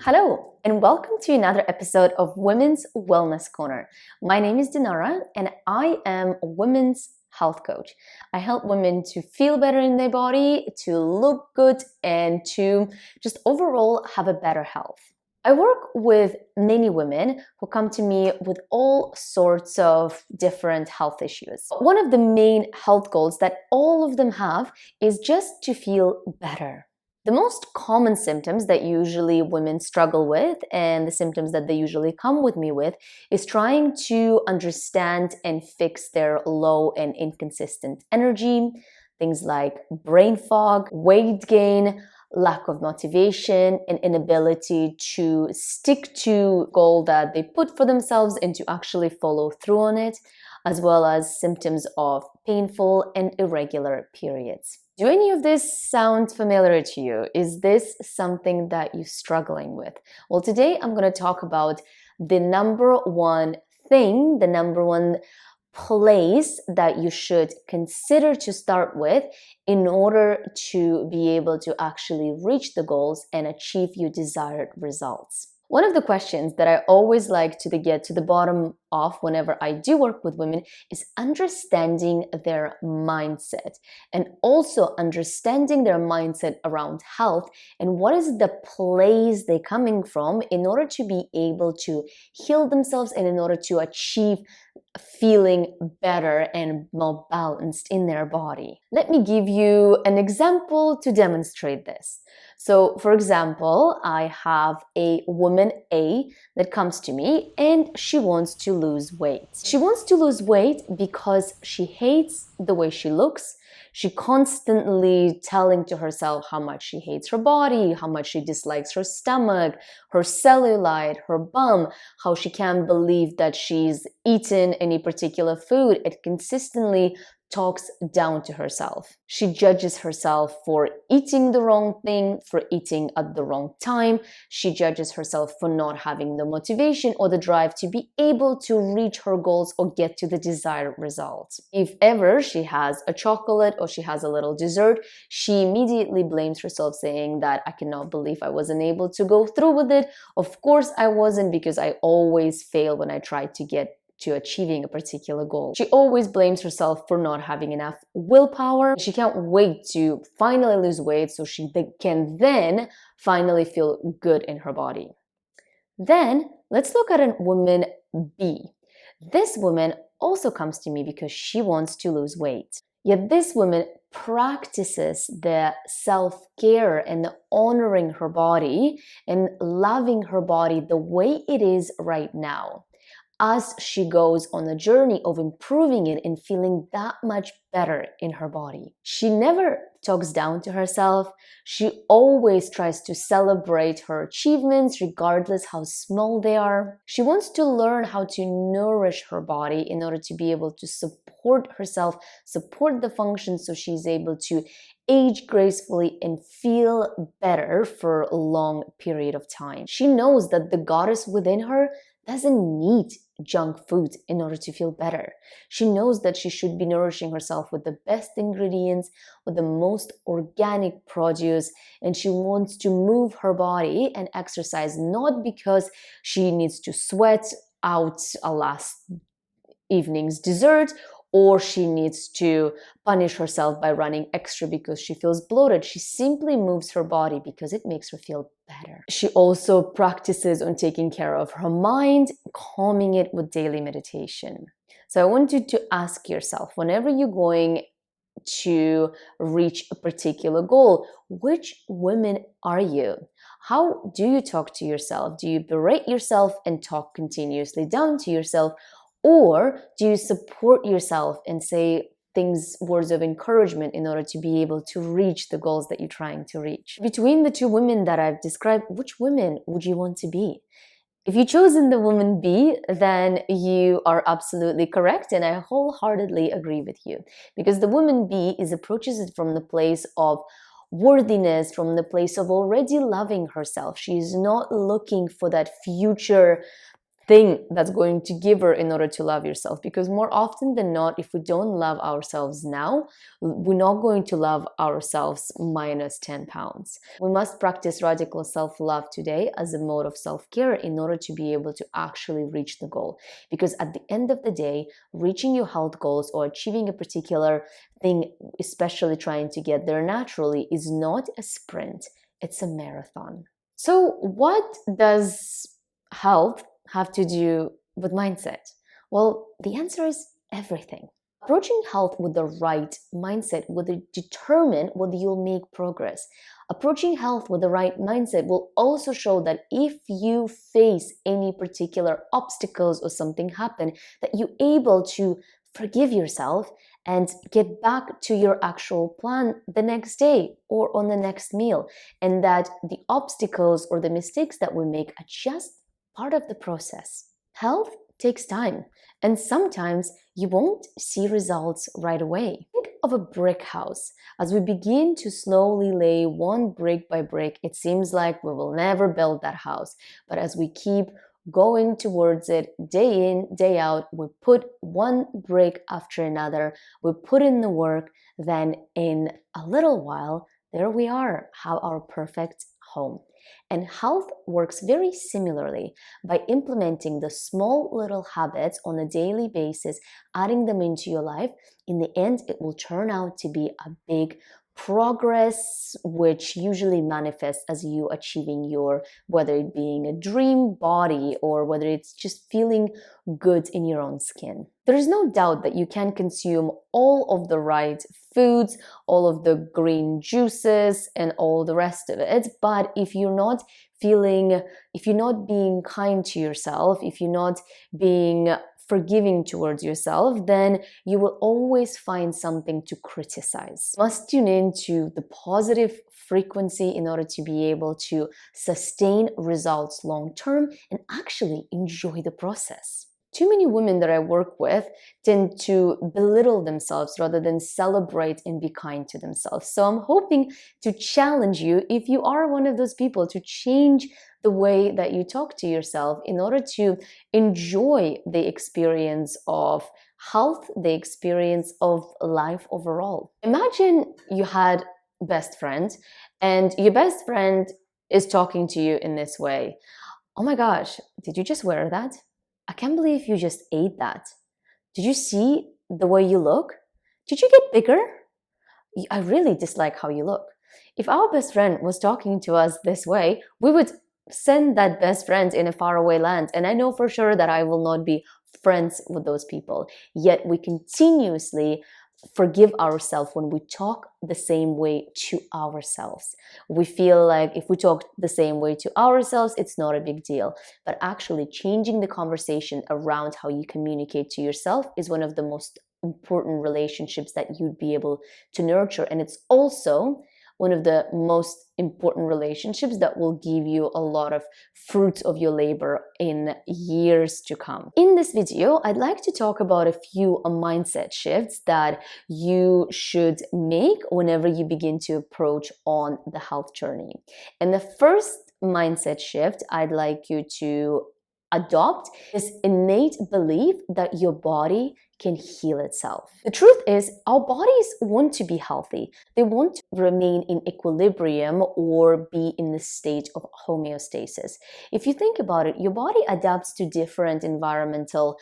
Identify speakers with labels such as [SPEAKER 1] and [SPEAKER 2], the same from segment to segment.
[SPEAKER 1] Hello, and welcome to another episode of Women's Wellness Corner. My name is Dinara, and I am a women's health coach. I help women to feel better in their body, to look good, and to just overall have a better health. I work with many women who come to me with all sorts of different health issues. One of the main health goals that all of them have is just to feel better. The most common symptoms that usually women struggle with, and the symptoms that they usually come with me with, is trying to understand and fix their low and inconsistent energy, things like brain fog, weight gain, lack of motivation, and inability to stick to a goal that they put for themselves and to actually follow through on it, as well as symptoms of painful and irregular periods. Do any of this sound familiar to you? Is this something that you're struggling with? Well, today I'm going to talk about the number one thing, the number one place that you should consider to start with in order to be able to actually reach the goals and achieve your desired results. One of the questions that I always like to get to the bottom of whenever I do work with women is understanding their mindset, and also understanding their mindset around health and what is the place they're coming from in order to be able to heal themselves and in order to achieve feeling better and more balanced in their body. Let me give you an example to demonstrate this. So, for example, I have a woman A that comes to me and she wants to lose weight. She wants to lose weight because she hates the way she looks. She constantly telling to herself how much she hates her body, how much she dislikes her stomach, her cellulite, her bum, how she can't believe that she's eaten any particular food. It consistently talks down to herself. She judges herself for eating the wrong thing, for eating at the wrong time. She judges herself for not having the motivation or the drive to be able to reach her goals or get to the desired results. If ever she has a chocolate or she has a little dessert, she immediately blames herself, saying that I cannot believe I wasn't able to go through with it. Of course I wasn't, because I always fail when I try to get to achieving a particular goal. She always blames herself for not having enough willpower. She can't wait to finally lose weight so she can then finally feel good in her body. Then let's look at a woman B. This woman also comes to me because she wants to lose weight. Yet this woman practices the self-care and the honoring her body and loving her body the way it is right now, as she goes on a journey of improving it and feeling that much better in her body. She never talks down to herself. She always tries to celebrate her achievements, regardless how small they are. She wants to learn how to nourish her body in order to be able to support herself, support the function, so she's able to age gracefully and feel better for a long period of time. She knows that the goddess within her doesn't need junk food in order to feel better. She knows that she should be nourishing herself with the best ingredients, with the most organic produce, and she wants to move her body and exercise not because she needs to sweat out a last evening's dessert, or she needs to punish herself by running extra because she feels bloated. She simply moves her body because it makes her feel better. She also practices on taking care of her mind, calming it with daily meditation. So I want you to ask yourself, whenever you're going to reach a particular goal, which woman are you? How do you talk to yourself? Do you berate yourself and talk continuously down to yourself? Or do you support yourself and say words of encouragement in order to be able to reach the goals that you're trying to reach? Between the two women that I've described, which women would you want to be? If you've chosen the woman B, then you are absolutely correct, and I wholeheartedly agree with you, because the woman B approaches it from the place of worthiness, from the place of already loving herself. She is not looking for that future thing that's going to give her in order to love yourself, because more often than not, if we don't love ourselves now, we're not going to love ourselves minus 10 pounds. We must practice radical self-love today as a mode of self-care in order to be able to actually reach the goal, because at the end of the day, reaching your health goals or achieving a particular thing, especially trying to get there naturally, is not a sprint, it's a marathon. So what does health have to do with mindset? Well, the answer is everything. Approaching health with the right mindset will determine whether you'll make progress. Approaching health with the right mindset will also show that if you face any particular obstacles or something happen, that you're able to forgive yourself and get back to your actual plan the next day or on the next meal, and that the obstacles or the mistakes that we make are just part of the process. Health takes time, and sometimes you won't see results right away. Think of a brick house. As we begin to slowly lay one brick by brick, it seems like we will never build that house. But as we keep going towards it day in, day out, we put one brick after another, we put in the work, then in a little while, there we are, have our perfect home. And health works very similarly by implementing the small little habits on a daily basis, adding them into your life. In the end, it will turn out to be a big progress, which usually manifests as you achieving your, whether it being a dream body or whether it's just feeling good in your own skin. There is no doubt that you can consume all of the right foods, all of the green juices and all the rest of it, but if you're not being kind to yourself, if you're not being forgiving towards yourself, then you will always find something to criticize. You must tune into the positive frequency in order to be able to sustain results long term and actually enjoy the process. Too many women that I work with tend to belittle themselves rather than celebrate and be kind to themselves. So I'm hoping to challenge you, if you are one of those people, to change the way that you talk to yourself in order to enjoy the experience of health, the experience of life overall. Imagine you had a best friend and your best friend is talking to you in this way. Oh my gosh, did you just wear that? I can't believe you just ate that. Did you see the way you look? Did you get bigger? I really dislike how you look. If our best friend was talking to us this way, we would send that best friend in a faraway land. And I know for sure that I will not be friends with those people. Yet we continuously forgive ourselves when we talk the same way to ourselves. We feel like if we talk the same way to ourselves, it's not a big deal. But actually changing the conversation around how you communicate to yourself is one of the most important relationships that you'd be able to nurture. And it's also one of the most important relationships that will give you a lot of fruits of your labor in years to come. In this video, I'd like to talk about a few mindset shifts that you should make whenever you begin to approach on the health journey. And the first mindset shift I'd like you to adopt is innate belief that your body can heal itself. The truth is, our bodies want to be healthy. They want to remain in equilibrium or be in the state of homeostasis. If you think about it, your body adapts to different environmental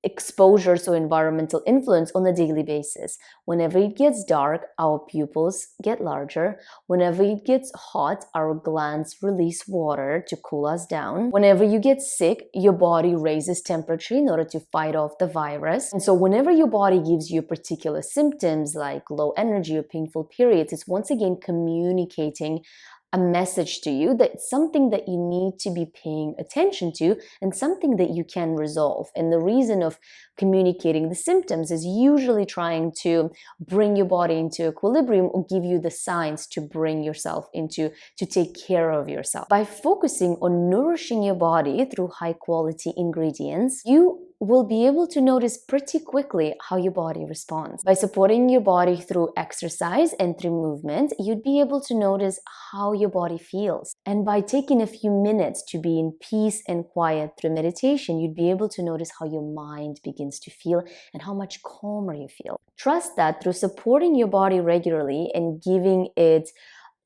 [SPEAKER 1] exposures or environmental influence on a daily basis. Whenever it gets dark, our pupils get larger. Whenever it gets hot, our glands release water to cool us down. Whenever you get sick, your body raises temperature in order to fight off the virus. And so whenever your body gives you particular symptoms like low energy or painful periods, it's once again communicating a message to you that it's something that you need to be paying attention to and something that you can resolve. And the reason of communicating the symptoms is usually trying to bring your body into equilibrium or give you the signs to bring yourself into, to take care of yourself. By focusing on nourishing your body through high quality ingredients, you will be able to notice pretty quickly how your body responds. By supporting your body through exercise and through movement, you'd be able to notice how your body feels. And by taking a few minutes to be in peace and quiet through meditation, you'd be able to notice how your mind begins to feel and how much calmer you feel. Trust that through supporting your body regularly and giving it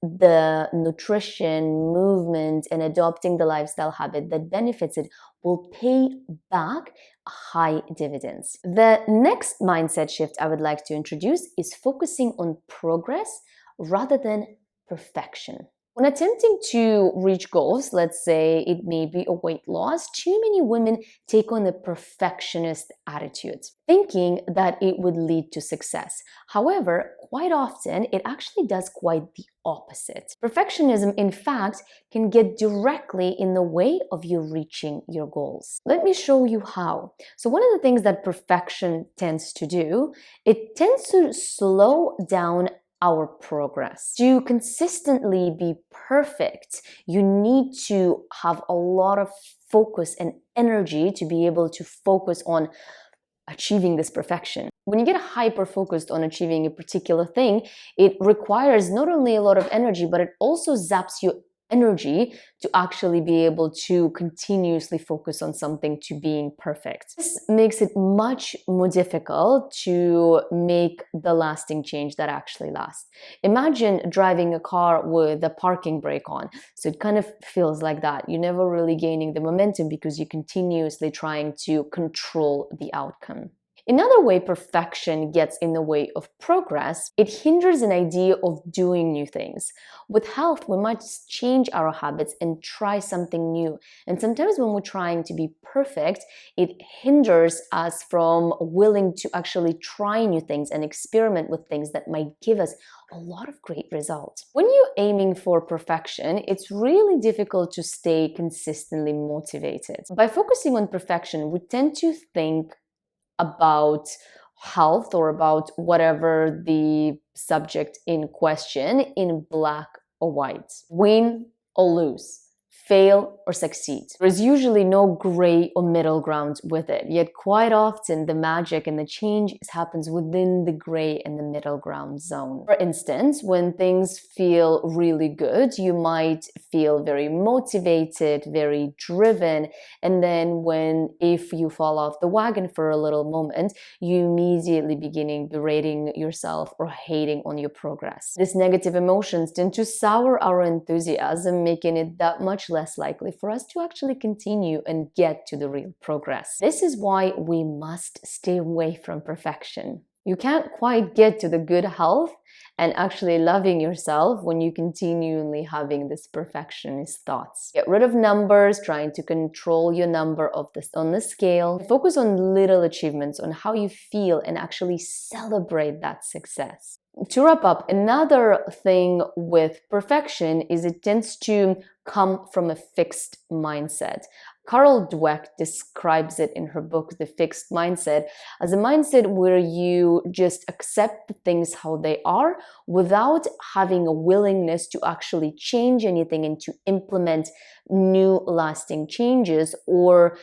[SPEAKER 1] the nutrition, movement, and adopting the lifestyle habit that benefits it will pay back high dividends. The next mindset shift I would like to introduce is focusing on progress rather than perfection. When attempting to reach goals, let's say it may be a weight loss, too many women take on a perfectionist attitude, thinking that it would lead to success. However, quite often, it actually does quite the opposite. Perfectionism, in fact, can get directly in the way of you reaching your goals. Let me show you how. So one of the things that perfection tends to do, it tends to slow down our progress. To consistently be perfect, you need to have a lot of focus and energy to be able to focus on achieving this perfection. When you get hyper-focused on achieving a particular thing, it requires not only a lot of energy, but it also zaps your energy to actually be able to continuously focus on something to being perfect. This makes it much more difficult to make the lasting change that actually lasts. Imagine driving a car with the parking brake on. So it kind of feels like that. You're never really gaining the momentum because you're continuously trying to control the outcome. Another way perfection gets in the way of progress, it hinders an idea of doing new things. With health, we might change our habits and try something new. And sometimes when we're trying to be perfect, it hinders us from willing to actually try new things and experiment with things that might give us a lot of great results. When you're aiming for perfection, it's really difficult to stay consistently motivated. By focusing on perfection, we tend to think about health or about whatever the subject in question in black or white. Win or lose, fail or succeed. There's usually no gray or middle ground with it, yet quite often the magic and the change happens within the gray and the middle ground zone. For instance, when things feel really good, you might feel very motivated, very driven, and then if you fall off the wagon for a little moment, you immediately beginning berating yourself or hating on your progress. These negative emotions tend to sour our enthusiasm, making it that much less likely for us to actually continue and get to the real progress. This is why we must stay away from perfection. You can't quite get to the good health and actually loving yourself when you continually having this perfectionist thoughts. Get rid of numbers, trying to control your number on the scale. Focus on little achievements, on how you feel, and actually celebrate that success. To wrap up, another thing with perfection is it tends to come from a fixed mindset. Carol Dweck describes it in her book, The Fixed Mindset, as a mindset where you just accept things how they are without having a willingness to actually change anything and to implement new lasting changes or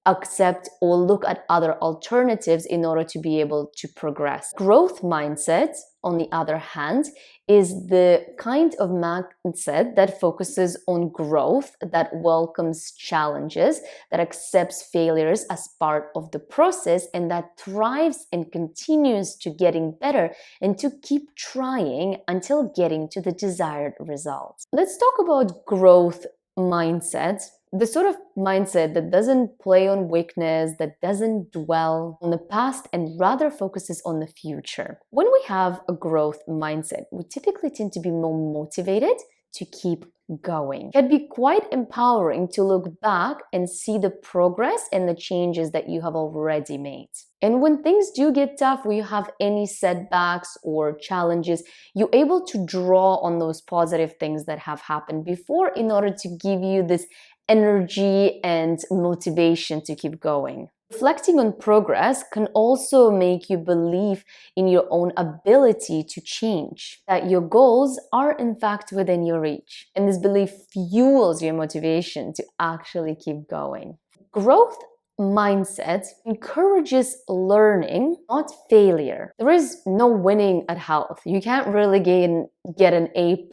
[SPEAKER 1] accept or look at other alternatives in order to be able to progress. Growth mindset, on the other hand, is the kind of mindset that focuses on growth, that welcomes challenges, that accepts failures as part of the process, and that thrives and continues to getting better and to keep trying until getting to the desired results. Let's talk about growth mindset. The sort of mindset that doesn't play on weakness, that doesn't dwell on the past and rather focuses on the future. When we have a growth mindset, we typically tend to be more motivated to keep going. It can be quite empowering to look back and see the progress and the changes that you have already made. And when things do get tough, when you have any setbacks or challenges, you're able to draw on those positive things that have happened before in order to give you this energy and motivation to keep going. Reflecting on progress can also make you believe in your own ability to change, that your goals are in fact within your reach. And this belief fuels your motivation to actually keep going. Growth mindset encourages learning, not failure. There is no winning at health. You can't really get an A+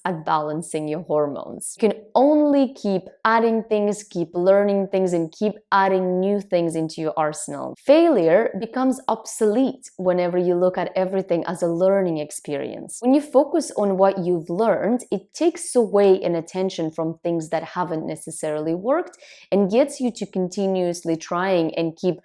[SPEAKER 1] at balancing your hormones. You can only keep adding things, keep learning things, and keep adding new things into your arsenal. Failure becomes obsolete whenever you look at everything as a learning experience. When you focus on what you've learned, it takes away an attention from things that haven't necessarily worked and gets you to continuously trying and keep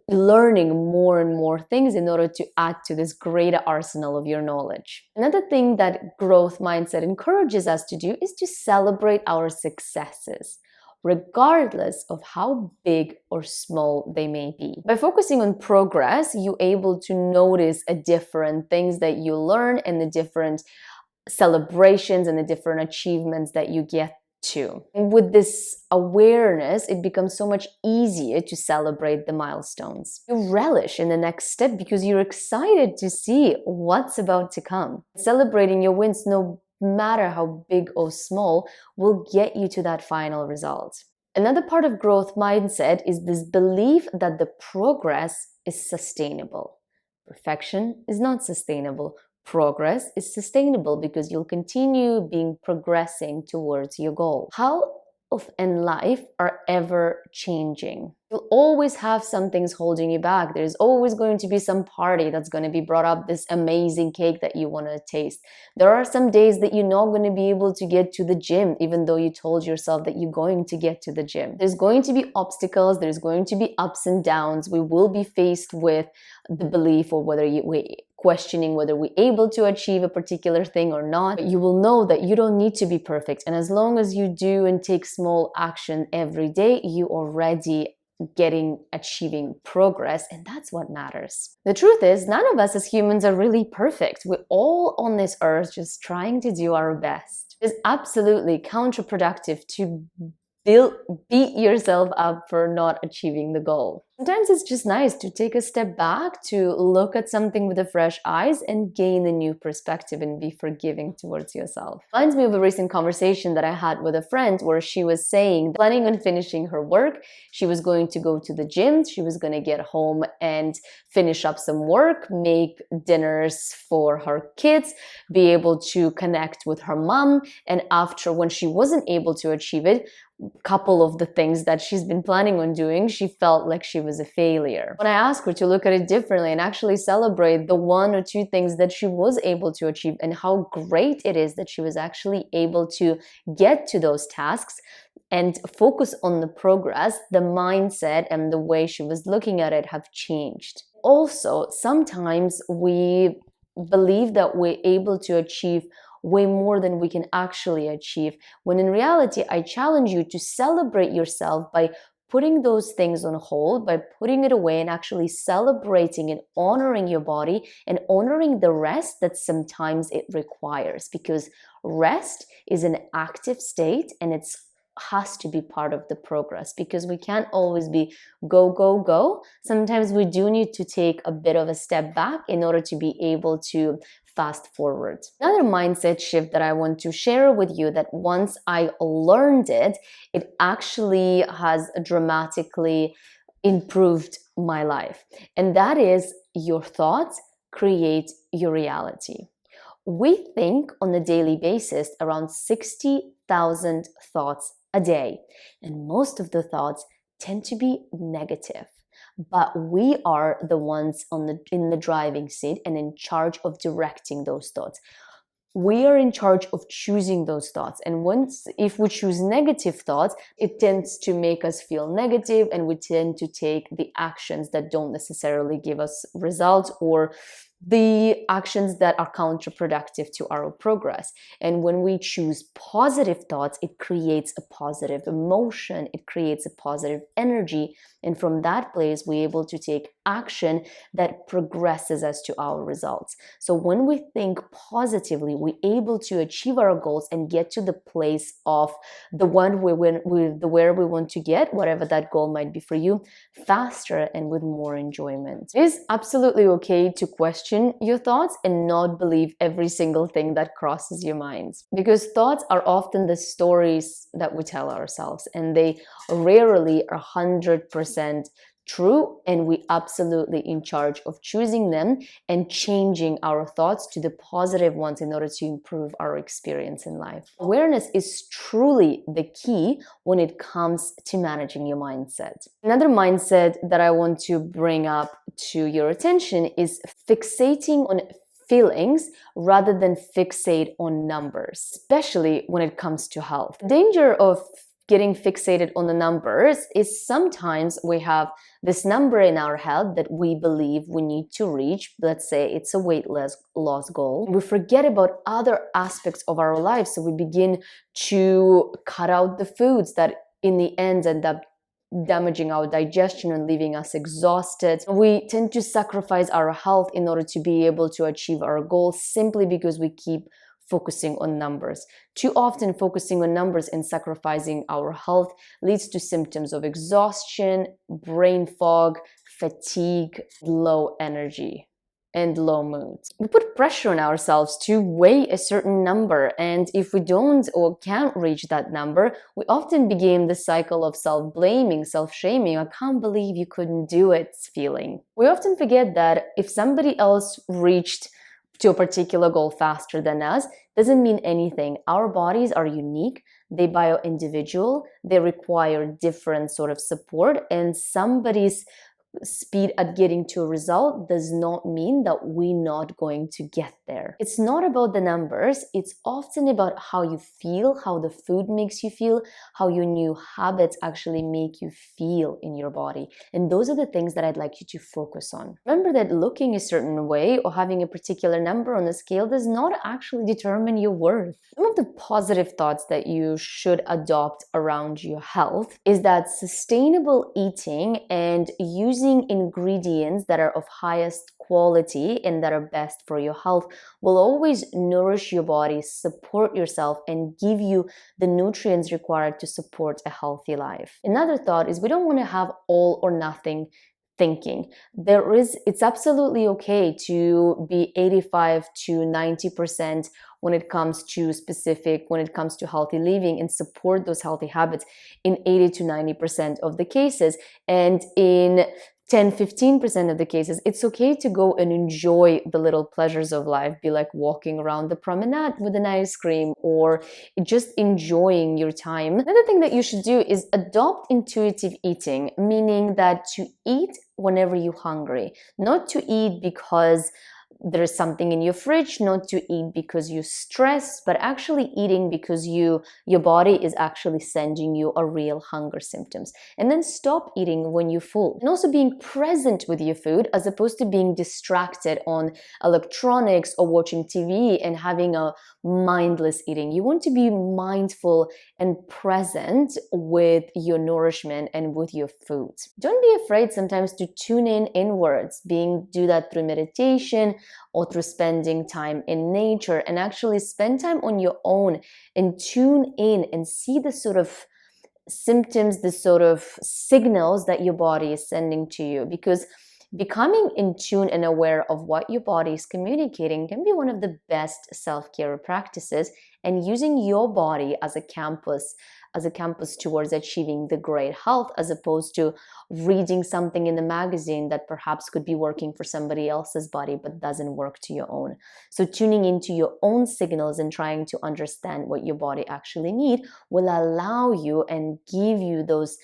[SPEAKER 1] learning more and more things in order to add to this greater arsenal of your knowledge. Another thing that growth mindset encourages us to do is to celebrate our successes, regardless of how big or small they may be. By focusing on progress, you're able to notice a different things that you learn and the different celebrations and the different achievements that you get to. And with this awareness, it becomes so much easier to celebrate the milestones. You relish in the next step because you're excited to see what's about to come. Celebrating your wins, no matter how big or small, will get you to that final result. Another part of growth mindset is this belief that the progress is sustainable. Perfection is not sustainable. Progress is sustainable because you'll continue progressing towards your goal. Health and life are ever changing. You'll always have some things holding you back. There's always going to be some party that's going to be brought up, this amazing cake that you want to taste. There are some days that you're not going to be able to get to the gym, even though you told yourself that you're going to get to the gym. There's going to be obstacles. There's going to be ups and downs. We will be faced with the belief or we questioning whether we're able to achieve a particular thing or not. But you will know that you don't need to be perfect. And as long as you do and take small action every day, you already achieving progress, and that's what matters. The truth is, none of us as humans are really perfect. We're all on this earth just trying to do our best. It's absolutely counterproductive to beat yourself up for not achieving the goal. Sometimes it's just nice to take a step back, to look at something with fresh eyes and gain a new perspective and be forgiving towards yourself. Reminds me of a recent conversation that I had with a friend where she was saying, planning on finishing her work, she was going to go to the gym, she was going to get home and finish up some work, make dinners for her kids, be able to connect with her mom, and after, when she wasn't able to achieve it, couple of the things that she's been planning on doing, she felt like she was a failure. When I asked her to look at it differently and actually celebrate the 1 or 2 things that she was able to achieve and how great it is that she was actually able to get to those tasks and focus on the progress, the mindset and the way she was looking at it have changed. Also, sometimes we believe that we're able to achieve way more than we can actually achieve, when in reality, I challenge you to celebrate yourself by putting those things on hold, by putting it away and actually celebrating and honoring your body and honoring the rest that sometimes it requires, because rest is an active state and it's has to be part of the progress, because we can't always be go, go, go. Sometimes we do need to take a bit of a step back in order to be able to fast forward. Another mindset shift that I want to share with you, that once I learned it, it actually has dramatically improved my life. And that is, your thoughts create your reality. We think on a daily basis around 60,000 thoughts a day, and most of the thoughts tend to be negative. But we are the ones in the driving seat and in charge of directing those thoughts. We are in charge of choosing those thoughts. And if we choose negative thoughts, it tends to make us feel negative, and we tend to take the actions that don't necessarily give us results, or the actions that are counterproductive to our progress. And when we choose positive thoughts, it creates a positive emotion, it creates a positive energy. And from that place, we're able to take action that progresses us to our results. So when we think positively, we're able to achieve our goals and get to the place of the one where we want to get, whatever that goal might be for you, faster and with more enjoyment. It is absolutely okay to question your thoughts and not believe every single thing that crosses your mind, because thoughts are often the stories that we tell ourselves, and they rarely are 100% true, and we absolutely in charge of choosing them and changing our thoughts to the positive ones in order to improve our experience in life. Awareness is truly the key when it comes to managing your mindset. Another mindset that I want to bring up to your attention is fixating on feelings rather than fixate on numbers, especially when it comes to health. The danger of getting fixated on the numbers is sometimes we have this number in our head that we believe we need to reach. Let's say it's a weight loss goal. We forget about other aspects of our life, so we begin to cut out the foods that in the end end up damaging our digestion and leaving us exhausted. We tend to sacrifice our health in order to be able to achieve our goals simply because we keep focusing on numbers. Too often, focusing on numbers and sacrificing our health leads to symptoms of exhaustion, brain fog, fatigue, low energy, and low mood. We put pressure on ourselves to weigh a certain number, and if we don't or can't reach that number, we often begin the cycle of self-blaming, self-shaming. I can't believe you couldn't do it feeling. We often forget that if somebody else reached to a particular goal faster than us, doesn't mean anything. Our bodies are unique, they bio-individual, they require different sort of support, and somebody's speed at getting to a result does not mean that we're not going to get there. It's not about the numbers, it's often about how you feel, how the food makes you feel, how your new habits actually make you feel in your body. And those are the things that I'd like you to focus on. Remember that looking a certain way or having a particular number on the scale does not actually determine your worth. Some of the positive thoughts that you should adopt around your health is that sustainable eating and using ingredients that are of highest quality and that are best for your health will always nourish your body, support yourself, and give you the nutrients required to support a healthy life. Another thought is we don't want to have all or nothing thinking. It's absolutely okay to be 85 to 90% when it comes to healthy living and support those healthy habits in 80 to 90% of the cases. And in 10-15% of the cases, it's okay to go and enjoy the little pleasures of life, be like walking around the promenade with an ice cream or just enjoying your time. Another thing that you should do is adopt intuitive eating, meaning that to eat whenever you're hungry, not to eat because there's something in your fridge, not to eat because you're stressed, but actually eating because your body is actually sending you a real hunger symptoms. And then stop eating when you're full. And also being present with your food as opposed to being distracted on electronics or watching TV and having a mindless eating. You want to be mindful and present with your nourishment and with your food. Don't be afraid sometimes to tune in inwards, do that through meditation or through spending time in nature, and actually spend time on your own and tune in and see the sort of symptoms, the sort of signals that your body is sending to you, because becoming in tune and aware of what your body is communicating can be one of the best self-care practices, and using your body as a campus towards achieving the great health, as opposed to reading something in the magazine that perhaps could be working for somebody else's body but doesn't work to your own. So tuning into your own signals and trying to understand what your body actually needs will allow you and give you those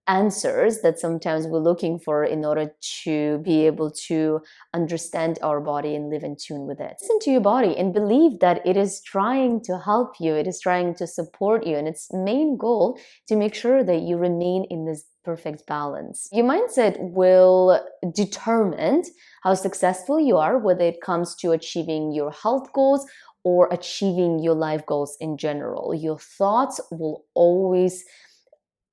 [SPEAKER 1] answers that sometimes we're looking for in order to be able to understand our body and live in tune with it. Listen to your body and believe that it is trying to help you, it is trying to support you, and its main goal to make sure that you remain in this perfect balance. Your mindset will determine how successful you are, whether it comes to achieving your health goals or achieving your life goals in general. Your thoughts will always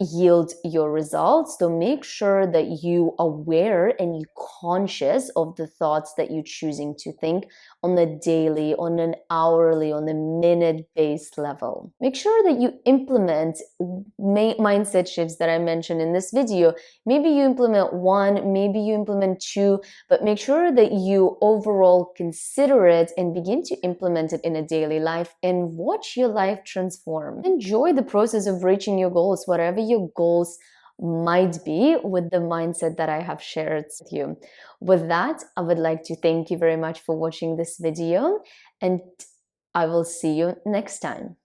[SPEAKER 1] yield your results. So make sure that you are aware and you conscious of the thoughts that you're choosing to think on a daily, on an hourly, on a minute-based level. Make sure that you implement mindset shifts that I mentioned in this video. Maybe you implement one, maybe you implement two, but make sure that you overall consider it and begin to implement it in a daily life and watch your life transform. Enjoy the process of reaching your goals, whatever your goals might be, with the mindset that I have shared with you. With that, I would like to thank you very much for watching this video, and I will see you next time.